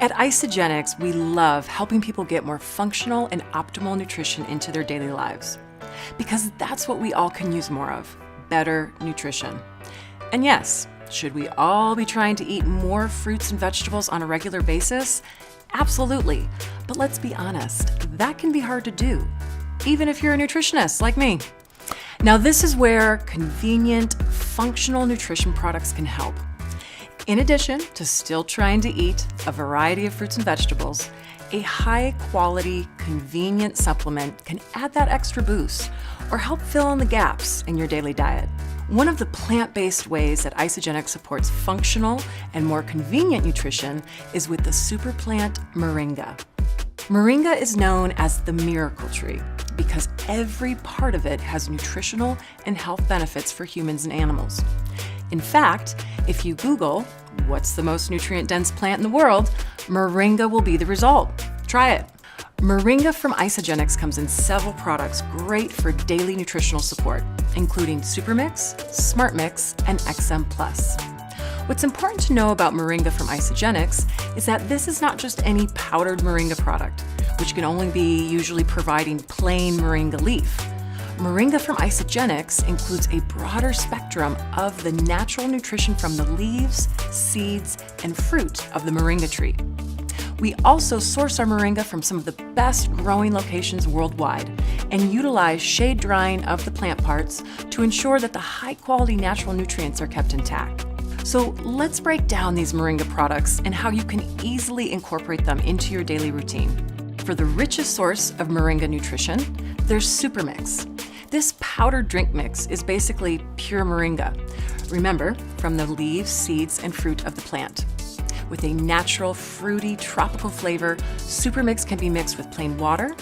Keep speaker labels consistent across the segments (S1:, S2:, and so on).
S1: At Isagenix, we love helping people get more functional and optimal nutrition into their daily lives. Because that's what we all can use more of, better nutrition. And yes, should we all be trying to eat more fruits and vegetables on a regular basis? Absolutely. But let's be honest, that can be hard to do, even if you're a nutritionist like me. Now, this is where convenient, functional nutrition products can help. In addition to still trying to eat a variety of fruits and vegetables, a high-quality, convenient supplement can add that extra boost or help fill in the gaps in your daily diet. One of the plant-based ways that Isagenix supports functional and more convenient nutrition is with the super plant Moringa. Moringa is known as the miracle tree because every part of it has nutritional and health benefits for humans and animals. In fact, if you Google, what's the most nutrient-dense plant in the world, Moringa will be the result. Try it. Moringa from Isagenix comes in several products great for daily nutritional support, including Super Mix, Smart Mix, and XM+. What's important to know about Moringa from Isagenix is that this is not just any powdered Moringa product, which can only be usually providing plain Moringa leaf. Moringa from Isagenix includes a broader spectrum of the natural nutrition from the leaves, seeds, and fruit of the Moringa tree. We also source our Moringa from some of the best growing locations worldwide and utilize shade drying of the plant parts to ensure that the high-quality natural nutrients are kept intact. So let's break down these Moringa products and how you can easily incorporate them into your daily routine. For the richest source of Moringa nutrition, there's Super Mix. This powdered drink mix is basically pure Moringa. Remember, from the leaves, seeds, and fruit of the plant. With a natural, fruity, tropical flavor, Super Mix can be mixed with plain water,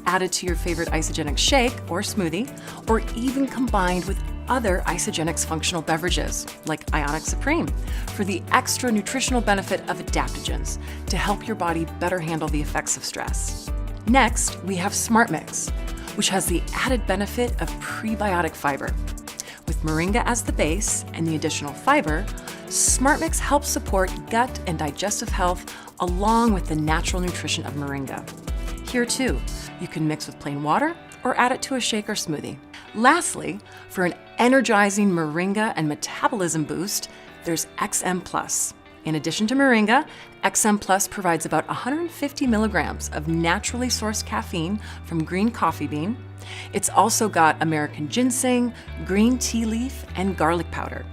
S1: added to your favorite Isagenix shake or smoothie, or even combined with other Isagenix functional beverages, like Ionic Supreme, for the extra nutritional benefit of adaptogens to help your body better handle the effects of stress. Next, we have Smart Mix, which has the added benefit of prebiotic fiber. With Moringa as the base and the additional fiber, Smart Mix helps support gut and digestive health along with the natural nutrition of Moringa. Here too, you can mix with plain water or add it to a shake or smoothie. Lastly, for an energizing Moringa and metabolism boost, there's XM+. In addition to Moringa, XM+ provides about 150 milligrams of naturally sourced caffeine from green coffee bean. It's also got American ginseng, green tea leaf, and garlic powder.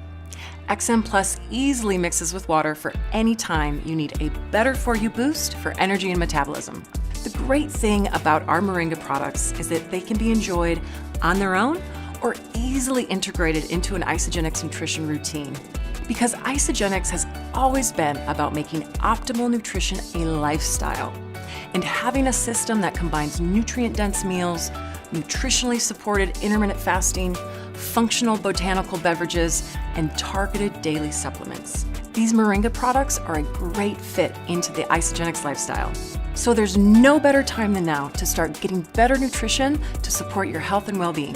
S1: XM+ easily mixes with water for any time you need a better-for-you boost for energy and metabolism. The great thing about our Moringa products is that they can be enjoyed on their own or easily integrated into an Isagenix nutrition routine. Because Isagenix has always been about making optimal nutrition a lifestyle and having a system that combines nutrient-dense meals, nutritionally supported intermittent fasting, functional botanical beverages, and targeted daily supplements. These Moringa products are a great fit into the Isagenix lifestyle. So there's no better time than now to start getting better nutrition to support your health and well-being.